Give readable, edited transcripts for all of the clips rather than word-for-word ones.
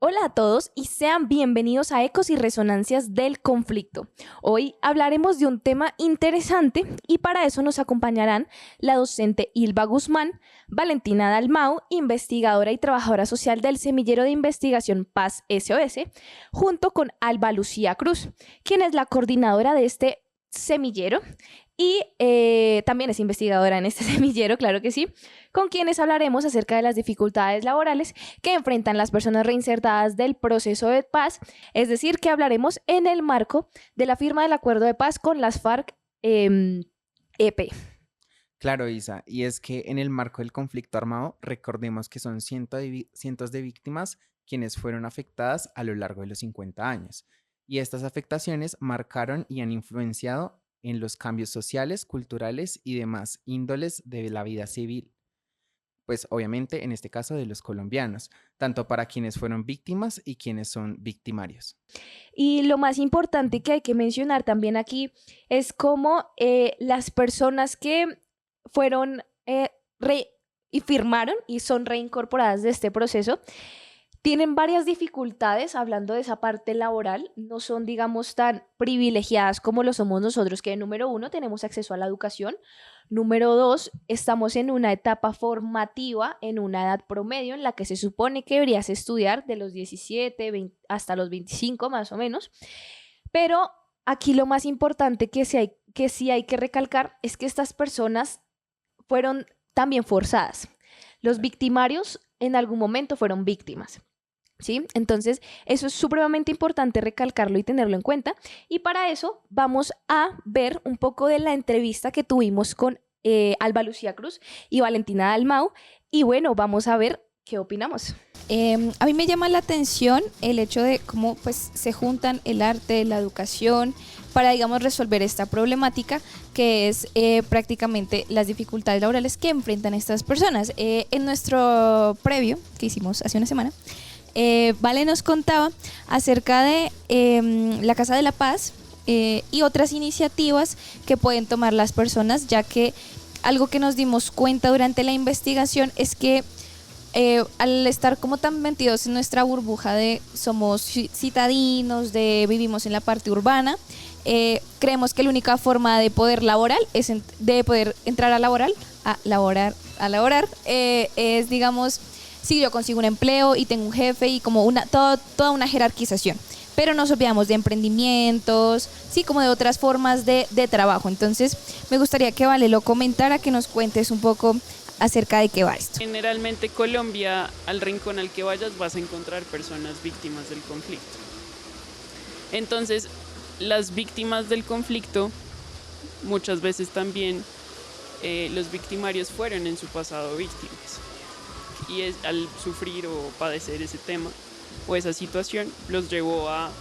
Hola a todos y sean bienvenidos a Ecos y Resonancias del Conflicto. Hoy hablaremos de un tema interesante y para eso nos acompañarán la docente Ilva Guzmán, Valentina Dalmau, investigadora y trabajadora social del Semillero de Investigación Paz SOS, junto con Alba Lucía Cruz, quien es la coordinadora de este semillero y también es investigadora en este semillero, claro que sí, con quienes hablaremos acerca de las dificultades laborales que enfrentan las personas reinsertadas del proceso de paz, es decir, que hablaremos en el marco de la firma del acuerdo de paz con las FARC-EP. Claro, Isa, y es que en el marco del conflicto armado, recordemos que son cientos de víctimas quienes fueron afectadas a lo largo de los 50 años. Y estas afectaciones marcaron y han influenciado en los cambios sociales, culturales y demás índoles de la vida civil. Pues obviamente en este caso de los colombianos, tanto para quienes fueron víctimas y quienes son victimarios. Y lo más importante que hay que mencionar también aquí es cómo las personas que fueron y firmaron y son reincorporadas de este proceso tienen varias dificultades hablando de esa parte laboral, no son, digamos, tan privilegiadas como lo somos nosotros, que número uno, tenemos acceso a la educación, número dos, estamos en una etapa formativa, en una edad promedio en la que se supone que deberías estudiar de los 17 20 hasta los 25 más o menos, pero aquí lo más importante que sí hay que recalcar es que estas personas fueron también forzadas. Los victimarios en algún momento fueron víctimas. ¿Sí? Entonces, eso es supremamente importante recalcarlo y tenerlo en cuenta. Y para eso vamos a ver un poco de la entrevista que tuvimos con Alba Lucía Cruz y Valentina Dalmau. Y bueno, vamos a ver qué opinamos. A mí me llama la atención el hecho de cómo pues, se juntan el arte, la educación, para, digamos, resolver esta problemática que es prácticamente las dificultades laborales que enfrentan estas personas. En nuestro previo que hicimos hace una semana, Vale nos contaba acerca de la Casa de la Paz y otras iniciativas que pueden tomar las personas, ya que algo que nos dimos cuenta durante la investigación es que al estar como tan metidos en nuestra burbuja de somos citadinos, de vivimos en la parte urbana, creemos que la única forma de poder laboral de poder entrar a laborar, es, digamos, si yo consigo un empleo y tengo un jefe y como toda una jerarquización, pero nos olvidamos de emprendimientos, sí, como de otras formas de trabajo. Entonces me gustaría que Vale lo comentara, que nos cuentes un poco acerca de qué va esto. Generalmente Colombia, al rincón al que vayas vas a encontrar personas víctimas del conflicto. Entonces, las víctimas del conflicto, muchas veces también los victimarios fueron en su pasado víctimas. Y al sufrir o padecer ese tema o esa situación, los llevó a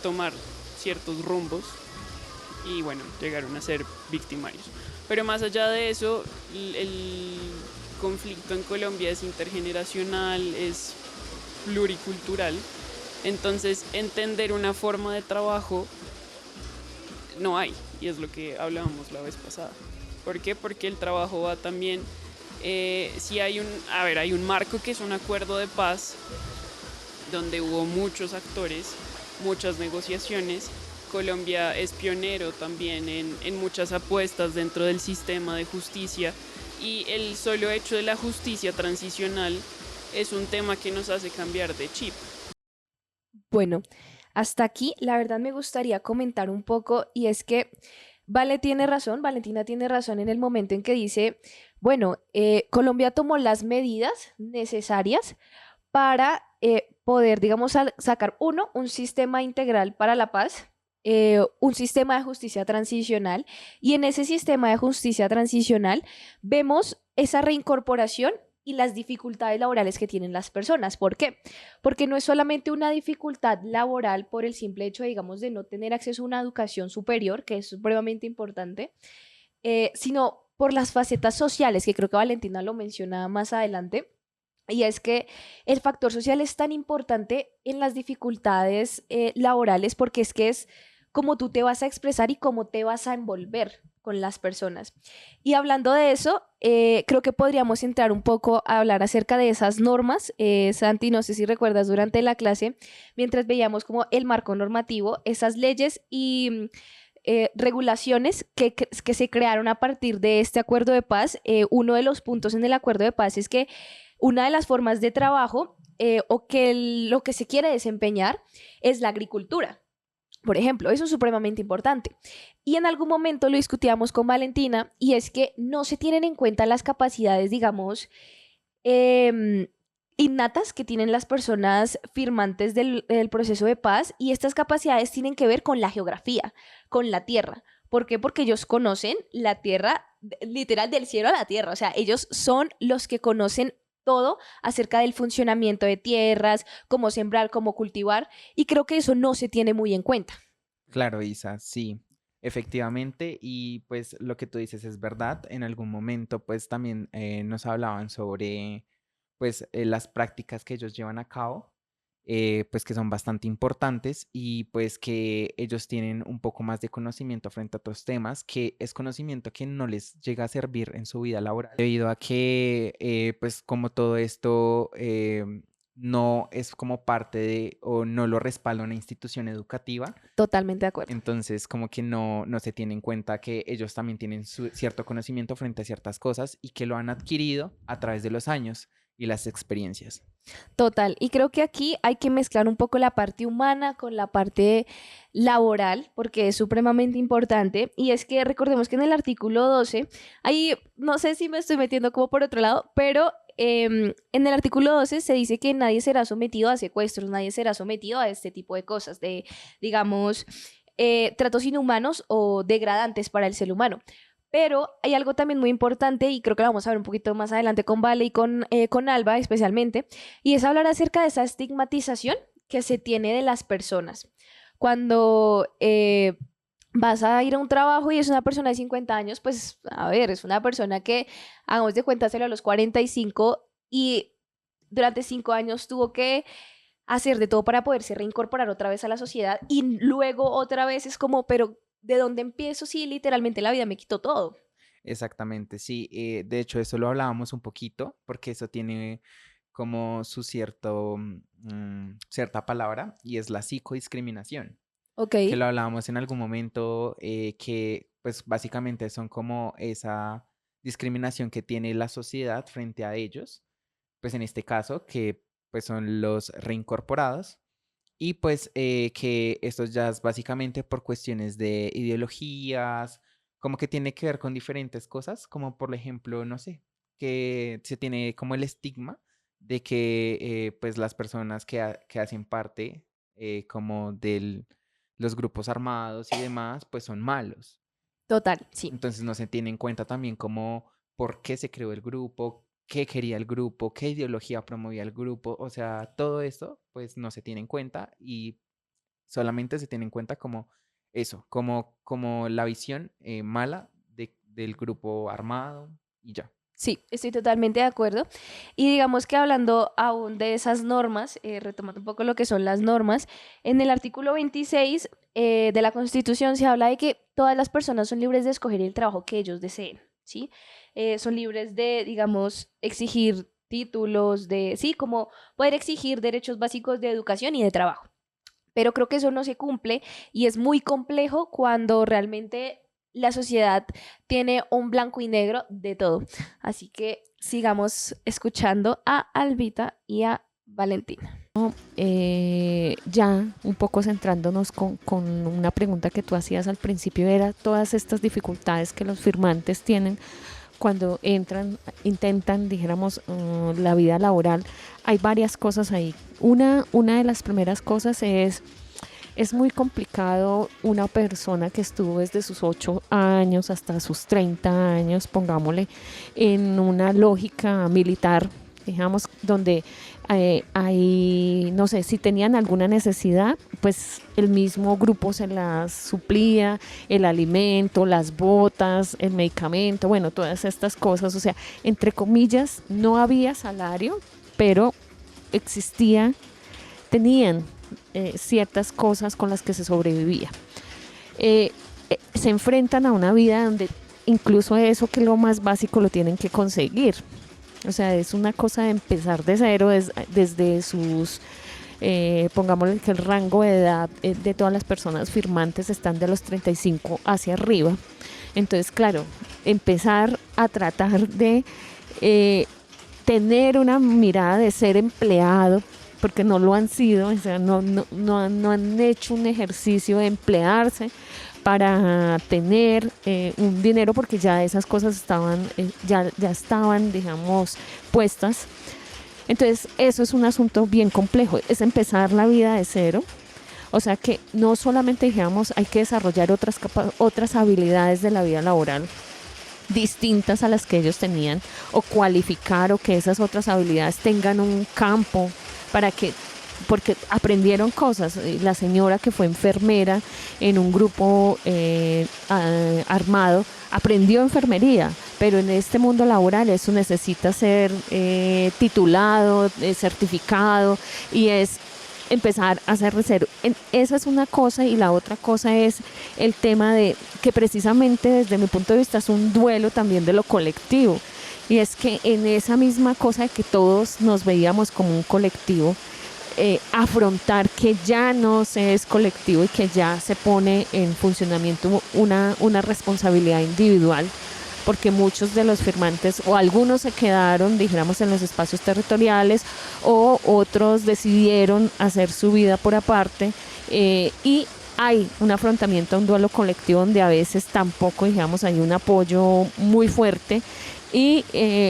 tomar ciertos rumbos y bueno, llegaron a ser victimarios. Pero más allá de eso, el conflicto en Colombia es intergeneracional, es pluricultural. Entonces, entender una forma de trabajo no hay, y es lo que hablábamos la vez pasada. ¿Por qué? Porque el trabajo va también, si hay un marco que es un acuerdo de paz, donde hubo muchos actores, muchas negociaciones. Colombia es pionero también en muchas apuestas dentro del sistema de justicia, y el solo hecho de la justicia transicional es un tema que nos hace cambiar de chip. Bueno, hasta aquí la verdad me gustaría comentar un poco y es que Valentina tiene razón en el momento en que dice, bueno, Colombia tomó las medidas necesarias para poder, digamos, sacar un sistema integral para la paz, un sistema de justicia transicional, y en ese sistema de justicia transicional vemos esa reincorporación y las dificultades laborales que tienen las personas. ¿Por qué? Porque no es solamente una dificultad laboral por el simple hecho, digamos, de no tener acceso a una educación superior, que es supremamente importante, sino por las facetas sociales, que creo que Valentina lo mencionaba más adelante. Y es que el factor social es tan importante en las dificultades laborales porque es que es cómo tú te vas a expresar y cómo te vas a envolver. con las personas. Y hablando de eso, creo que podríamos entrar un poco a hablar acerca de esas normas. Santi, no sé si recuerdas durante la clase, mientras veíamos como el marco normativo, esas leyes y regulaciones que se crearon a partir de este acuerdo de paz. Uno de los puntos en el acuerdo de paz es que una de las formas de trabajo o que lo que se quiere desempeñar es la agricultura. Por ejemplo, eso es supremamente importante. Y en algún momento lo discutíamos con Valentina y es que no se tienen en cuenta las capacidades, digamos, innatas que tienen las personas firmantes del proceso de paz, y estas capacidades tienen que ver con la geografía, con la tierra. ¿Por qué? Porque ellos conocen la tierra, literal del cielo a la tierra. O sea, ellos son los que conocen todo acerca del funcionamiento de tierras, cómo sembrar, cómo cultivar, y creo que eso no se tiene muy en cuenta. Claro, Isa, sí, efectivamente, y pues lo que tú dices es verdad. En algún momento pues también nos hablaban sobre pues las prácticas que ellos llevan a cabo, pues que son bastante importantes y pues que ellos tienen un poco más de conocimiento frente a otros temas, que es conocimiento que no les llega a servir en su vida laboral, debido a que pues como todo esto no es como parte de o no lo respalda una institución educativa, Totalmente de acuerdo. entonces como que no se tiene en cuenta que ellos también tienen cierto conocimiento frente a ciertas cosas y que lo han adquirido a través de los años y las experiencias. Total, y creo que aquí hay que mezclar un poco la parte humana con la parte laboral, porque es supremamente importante, y es que recordemos que en el artículo 12, ahí no sé si me estoy metiendo como por otro lado, pero en el artículo 12 se dice que nadie será sometido a secuestros, nadie será sometido a este tipo de cosas, de, digamos, tratos inhumanos o degradantes para el ser humano. Pero hay algo también muy importante, y creo que lo vamos a ver un poquito más adelante con Vale y con Alba especialmente, y es hablar acerca de esa estigmatización que se tiene de las personas. Cuando vas a ir a un trabajo y es una persona de 50 años, pues a ver, es una persona que, hagamos de cuenta, a los 45 y durante 5 años tuvo que hacer de todo para poderse reincorporar otra vez a la sociedad, y luego otra vez es como, pero ¿de dónde empiezo si literalmente la vida me quitó todo? Exactamente, sí. De hecho, eso lo hablábamos un poquito, porque eso tiene como su cierta palabra, y es la psicodiscriminación, Ok, que lo hablábamos en algún momento, que pues básicamente son como esa discriminación que tiene la sociedad frente a ellos, pues en este caso, que pues son los reincorporados, y pues que esto ya es básicamente por cuestiones de ideologías, como que tiene que ver con diferentes cosas, como por ejemplo, no sé, que se tiene como el estigma de que pues las personas que hacen parte como de los grupos armados y demás, pues son malos. total, sí. Entonces no se tiene en cuenta también como por qué se creó el grupo, qué quería el grupo, qué ideología promovía el grupo. O sea, todo esto pues no se tiene en cuenta y solamente se tiene en cuenta como eso, como la visión mala del grupo armado y ya. Sí, estoy totalmente de acuerdo. Y digamos que hablando aún de esas normas, retomando un poco lo que son las normas, en el artículo 26 de la Constitución se habla de que todas las personas son libres de escoger el trabajo que ellos deseen, ¿sí? Son libres de, digamos, exigir títulos, de, sí, como poder exigir derechos básicos de educación y de trabajo. Pero creo que eso no se cumple y es muy complejo cuando realmente la sociedad tiene un blanco y negro de todo. Así que sigamos escuchando a Albita y a Valentina. Ya un poco centrándonos con una pregunta que tú hacías al principio, era todas estas dificultades que los firmantes tienen cuando intentan, dijéramos, la vida laboral. Hay varias cosas ahí. Una de las primeras cosas es muy complicado una persona que estuvo desde sus 8 años hasta sus 30 años, pongámosle, en una lógica militar, digamos, donde hay, no sé, si tenían alguna necesidad, pues el mismo grupo se las suplía, el alimento, las botas, el medicamento, bueno, todas estas cosas. O sea, entre comillas, no había salario, pero tenían ciertas cosas con las que se sobrevivía. Se enfrentan a una vida donde incluso eso que es lo más básico lo tienen que conseguir. O sea, es una cosa de empezar de cero desde sus, pongámosle que el rango de edad de todas las personas firmantes están de los 35 hacia arriba. Entonces, claro, empezar a tratar de tener una mirada de ser empleado, porque no lo han sido, o sea, no han hecho un ejercicio de emplearse para tener un dinero, porque ya esas cosas ya estaban, digamos, puestas. Entonces, eso es un asunto bien complejo, es empezar la vida de cero. O sea que no solamente, digamos, hay que desarrollar otras habilidades de la vida laboral distintas a las que ellos tenían, o cualificar, o que esas otras habilidades tengan un campo porque aprendieron cosas. La señora que fue enfermera en un grupo armado aprendió enfermería, pero en este mundo laboral eso necesita ser titulado, certificado, y es empezar a hacer de cero. Esa es una cosa, y la otra cosa es el tema de que precisamente desde mi punto de vista es un duelo también de lo colectivo, y es que en esa misma cosa de que todos nos veíamos como un colectivo, afrontar que ya no se es colectivo y que ya se pone en funcionamiento una responsabilidad individual, porque muchos de los firmantes, o algunos se quedaron, dijéramos, en los espacios territoriales, o otros decidieron hacer su vida por aparte, y hay un afrontamiento a un duelo colectivo donde a veces tampoco, digamos, hay un apoyo muy fuerte. Y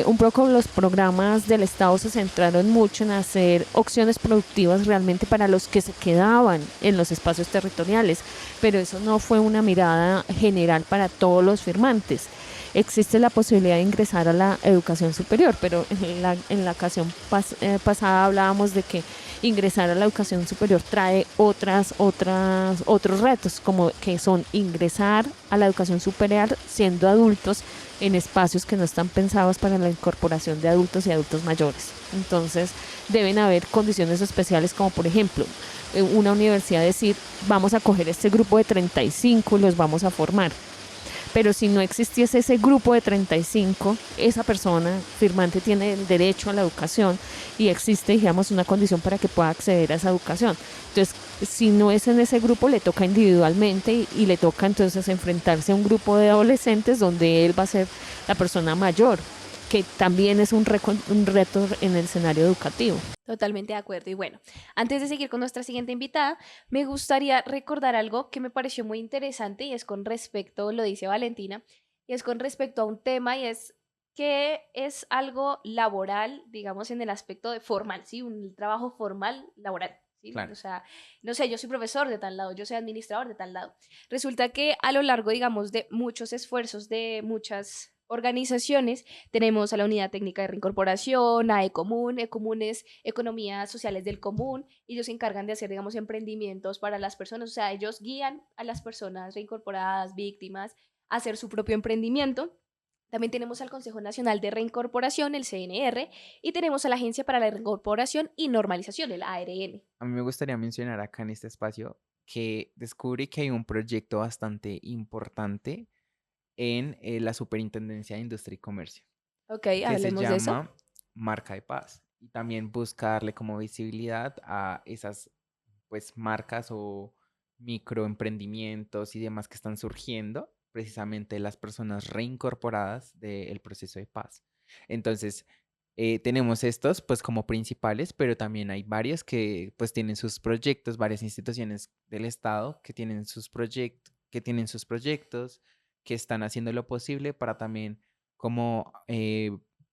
un poco los programas del Estado se centraron mucho en hacer opciones productivas realmente para los que se quedaban en los espacios territoriales, pero eso no fue una mirada general para todos los firmantes. Existe la posibilidad de ingresar a la educación superior, pero en la ocasión pasada hablábamos de que ingresar a la educación superior trae otros retos, como que son ingresar a la educación superior siendo adultos en espacios que no están pensados para la incorporación de adultos y adultos mayores. Entonces deben haber condiciones especiales, como por ejemplo una universidad decir, vamos a coger este grupo de 35 y los vamos a formar. Pero si no existiese ese grupo de 35, esa persona firmante tiene el derecho a la educación, y existe, digamos, una condición para que pueda acceder a esa educación. Entonces, si no es en ese grupo, le toca individualmente, y le toca entonces enfrentarse a un grupo de adolescentes donde él va a ser la persona mayor, que también es un reto en el escenario educativo. Totalmente de acuerdo. Y bueno, antes de seguir con nuestra siguiente invitada, me gustaría recordar algo que me pareció muy interesante, y es con respecto, lo dice Valentina, y es con respecto a un tema, y es que es algo laboral, digamos, en el aspecto de formal, ¿sí? Un trabajo formal laboral. ¿Sí? Claro. O sea, no sé, yo soy profesor de tal lado, yo soy administrador de tal lado. Resulta que a lo largo, digamos, de muchos esfuerzos de muchas organizaciones, tenemos a la Unidad Técnica de Reincorporación, a Ecomún. Ecomún es Economías Sociales del Común, y ellos se encargan de hacer, digamos, emprendimientos para las personas. O sea, ellos guían a las personas reincorporadas, víctimas, a hacer su propio emprendimiento. También tenemos al Consejo Nacional de Reincorporación, el CNR, y tenemos a la Agencia para la Reincorporación y Normalización, el ARN. A mí me gustaría mencionar acá en este espacio que descubrí que hay un proyecto bastante importante en la Superintendencia de Industria y Comercio, Ok, que se hablemos de eso. llama Marca de Paz, y también busca darle como visibilidad a esas pues marcas o microemprendimientos y demás que están surgiendo, precisamente las personas reincorporadas del proceso de paz. Entonces, tenemos estos pues como principales, pero también hay varios que pues tienen sus proyectos, varias instituciones del Estado que tienen sus proyectos, que están haciendo lo posible para también como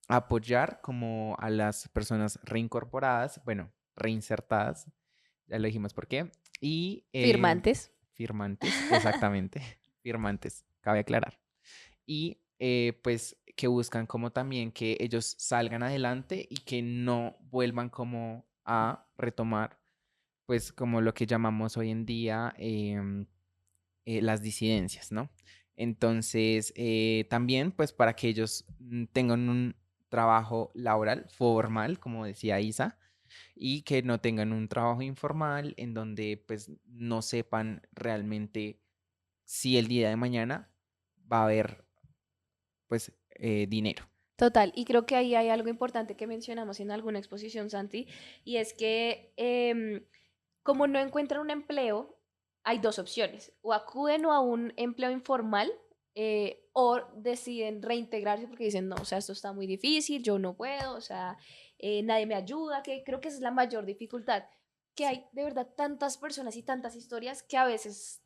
apoyar como a las personas reincorporadas, bueno, reinsertadas, ya lo dijimos por qué, y Firmantes. firmantes, exactamente, firmantes, cabe aclarar. Y pues que buscan como también que ellos salgan adelante y que no vuelvan como a retomar pues como lo que llamamos hoy en día las disidencias, ¿no? Entonces, también pues para que ellos tengan un trabajo laboral formal, como decía Isa, y que no tengan un trabajo informal en donde pues no sepan realmente si el día de mañana va a haber pues, dinero. Total, y creo que ahí hay algo importante que mencionamos en alguna exposición, Santi, y es que como no encuentran un empleo, hay dos opciones, o acuden a un empleo informal o deciden reintegrarse porque dicen, no, o sea, esto está muy difícil, yo no puedo, o sea, nadie me ayuda, que creo que esa es la mayor dificultad, que Sí, hay de verdad tantas personas y tantas historias que a veces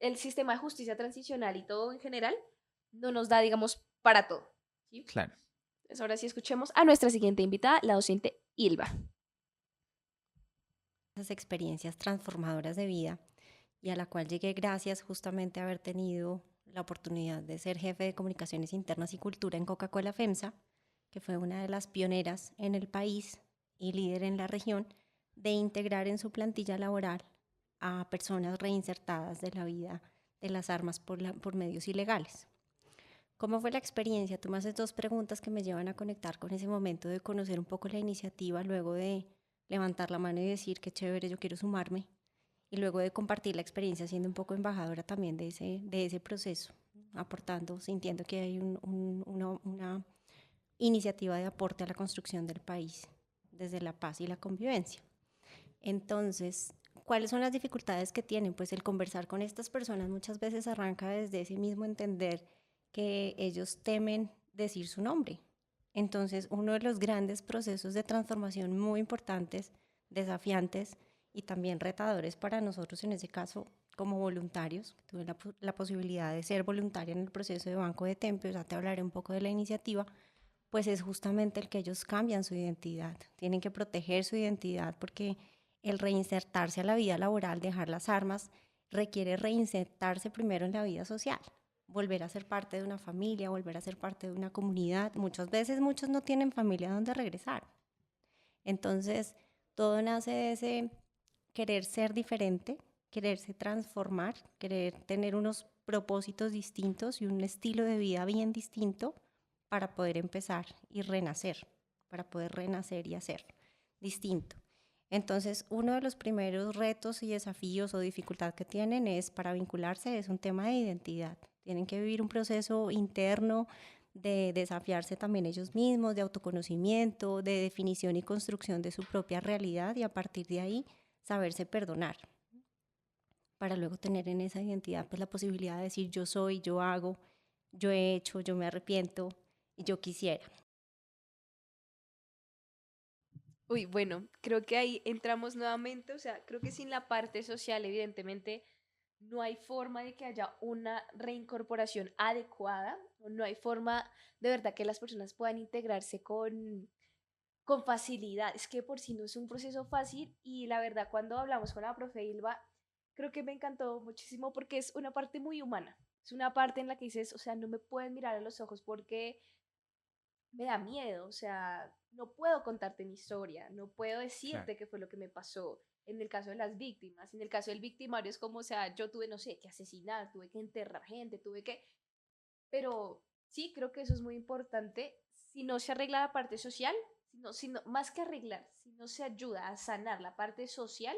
el sistema de justicia transicional y todo en general no nos da, digamos, para todo. ¿Sí? claro. Pues ahora sí escuchemos a nuestra siguiente invitada, la docente Ilva. Esas experiencias transformadoras de vida y a la cual llegué gracias justamente a haber tenido la oportunidad de ser jefe de comunicaciones internas y cultura en Coca-Cola FEMSA, que fue una de las pioneras en el país y líder en la región de integrar en su plantilla laboral a personas reinsertadas de la vida de las armas por medios ilegales. ¿Cómo fue la experiencia? Tú me haces dos preguntas que me llevan a conectar con ese momento de conocer un poco la iniciativa, luego de levantar la mano y decir qué chévere, yo quiero sumarme, y luego de compartir la experiencia siendo un poco embajadora también de ese proceso, aportando, sintiendo que hay una iniciativa de aporte a la construcción del país desde la paz y la convivencia. Entonces, ¿cuáles son las dificultades que tienen? Pues el conversar con estas personas muchas veces arranca desde ese mismo entender que ellos temen decir su nombre. Entonces, uno de los grandes procesos de transformación muy importantes, desafiantes y también retadores para nosotros en ese caso como voluntarios, tuve la posibilidad de ser voluntaria en el proceso de Banco de Tempio, ya te hablaré un poco de la iniciativa, pues es justamente el que ellos cambian su identidad, tienen que proteger su identidad porque el reinsertarse a la vida laboral, dejar las armas, requiere reinsertarse primero en la vida social, volver a ser parte de una familia, volver a ser parte de una comunidad. Muchas veces muchos no tienen familia donde regresar. Entonces, todo nace de ese querer ser diferente, quererse transformar, querer tener unos propósitos distintos y un estilo de vida bien distinto para poder empezar y renacer, para poder renacer y hacer distinto. Entonces, uno de los primeros retos y desafíos o dificultad que tienen es para vincularse, es un tema de identidad. Tienen que vivir un proceso interno de desafiarse también ellos mismos, de autoconocimiento, de definición y construcción de su propia realidad y a partir de ahí saberse perdonar para luego tener en esa identidad pues la posibilidad de decir yo soy, yo hago, yo he hecho, yo me arrepiento y yo quisiera. Uy, bueno, creo que ahí entramos nuevamente, o sea, creo que sin la parte social, evidentemente, no hay forma de que haya una reincorporación adecuada, no hay forma de verdad que las personas puedan integrarse con facilidad. Es que por sí no es un proceso fácil y la verdad cuando hablamos con la profe Ilva, creo que me encantó muchísimo porque es una parte muy humana. Es una parte en la que dices, o sea, no me pueden mirar a los ojos porque me da miedo, o sea, no puedo contarte mi historia, no puedo Claro. decirte qué fue lo que me pasó. En el caso de las víctimas, en el caso del victimario es como, o sea, yo tuve, no sé, que asesinar, tuve que enterrar gente, tuve que... Pero sí, creo que eso es muy importante. Si no se arregla la parte social, más que arreglar, si no se ayuda a sanar la parte social,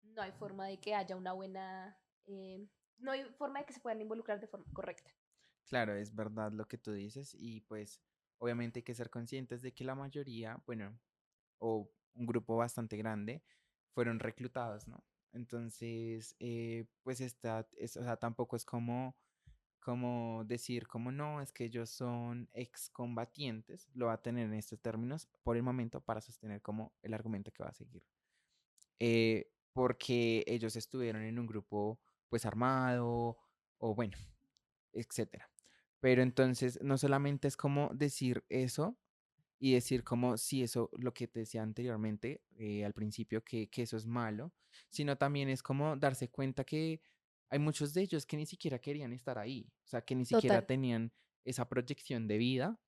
no hay forma de que haya una buena... no hay forma de que se puedan involucrar de forma correcta. Claro, es verdad lo que tú dices y pues obviamente hay que ser conscientes de que la mayoría, bueno, o un grupo bastante grande, fueron reclutados, ¿no? Entonces, pues o sea, tampoco es como decir, como no, es que ellos son excombatientes, lo va a tener en estos términos por el momento para sostener como el argumento que va a seguir. Porque ellos estuvieron en un grupo pues armado o bueno, etcétera. Pero entonces no solamente es como decir eso y decir como si eso, lo que te decía anteriormente, al principio, que eso es malo, sino también es como darse cuenta que hay muchos de ellos que ni siquiera querían estar ahí, o sea, que ni siquiera Total. tenían esa proyección de vida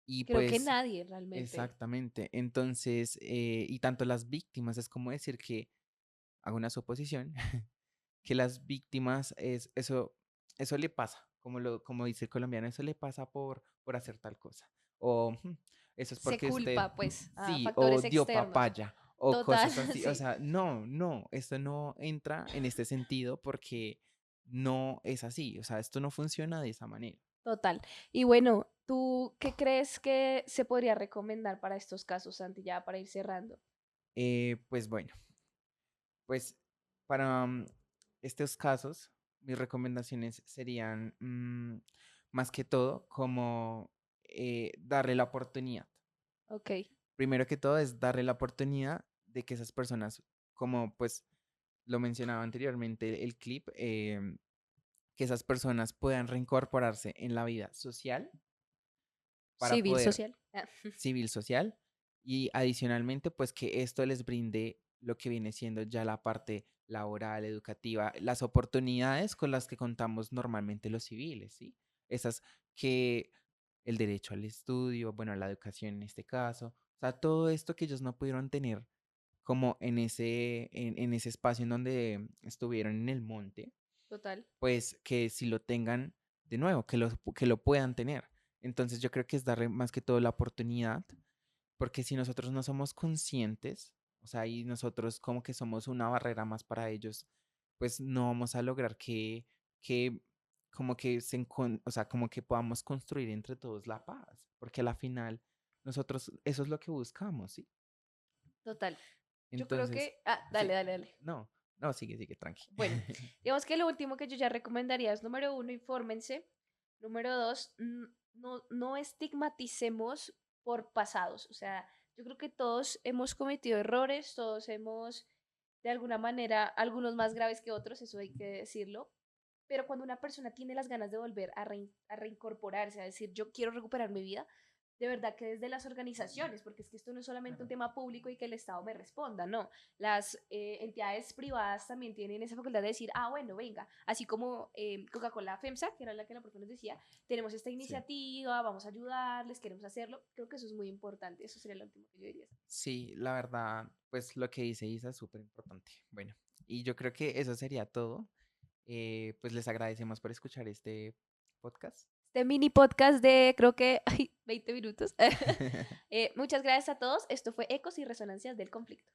y Creo que pues nadie realmente. exactamente, entonces, y tanto las víctimas es como decir que, hago una suposición, que las víctimas eso le pasa, como dice el colombiano, eso le pasa por hacer tal cosa. O eso es Se porque usted, culpa, pues, a sí, o factores dio externos. papaya, o Total, cosas así. O sí. sea, no, no, esto no entra en este sentido porque no es así. O sea, esto no funciona de esa manera. Total. Y bueno, ¿tú qué crees que se podría recomendar para estos casos, Santi, ya para ir cerrando? Pues bueno, pues para estos casos, mis recomendaciones serían más que todo como darle la oportunidad. Ok, Primero que todo es darle la oportunidad de que esas personas, como pues lo mencionaba anteriormente el clip, que esas personas puedan reincorporarse en la vida social para civil, poder, social. Ah, civil, social, y adicionalmente, pues que esto les brinde lo que viene siendo ya la parte laboral, educativa, las oportunidades con las que contamos normalmente los civiles, ¿sí? Esas que el derecho al estudio, bueno, a la educación en este caso, o sea, todo esto que ellos no pudieron tener como en ese espacio en donde estuvieron en el monte, total. pues que si lo tengan de nuevo, que lo puedan tener. Entonces yo creo que es darle más que todo la oportunidad, porque si nosotros no somos conscientes, o sea, y nosotros como que somos una barrera más para ellos, pues no vamos a lograr que como que o sea, como que podamos construir entre todos la paz, porque a la final nosotros eso es lo que buscamos, ¿sí? Total. Yo creo Entonces, que... Ah, dale, sí, dale, dale. no, no, sigue, tranqui. Bueno, digamos que lo último que yo ya recomendaría es, número uno, infórmense. Número dos, no estigmaticemos por pasados. O sea, yo creo que todos hemos cometido errores, todos hemos, de alguna manera, algunos más graves que otros, eso hay que decirlo. Pero cuando una persona tiene las ganas de volver a reincorporarse, a decir, yo quiero recuperar mi vida, de verdad que desde las organizaciones, porque es que esto no es solamente un tema público y que el Estado me responda, no, las entidades privadas también tienen esa facultad de decir, ah, bueno, venga, así como Coca-Cola FEMSA, que era la que la persona nos decía, tenemos esta Sí. iniciativa, vamos a ayudarles, queremos hacerlo, creo que eso es muy importante, eso sería lo último que yo diría. Sí, la verdad, pues lo que dice Isa es súper importante. Bueno, y yo creo que eso sería todo. Pues les agradecemos por escuchar este podcast. Este mini podcast de creo que ay, 20 minutos. Muchas gracias a todos, esto fue Ecos y Resonancias del Conflicto.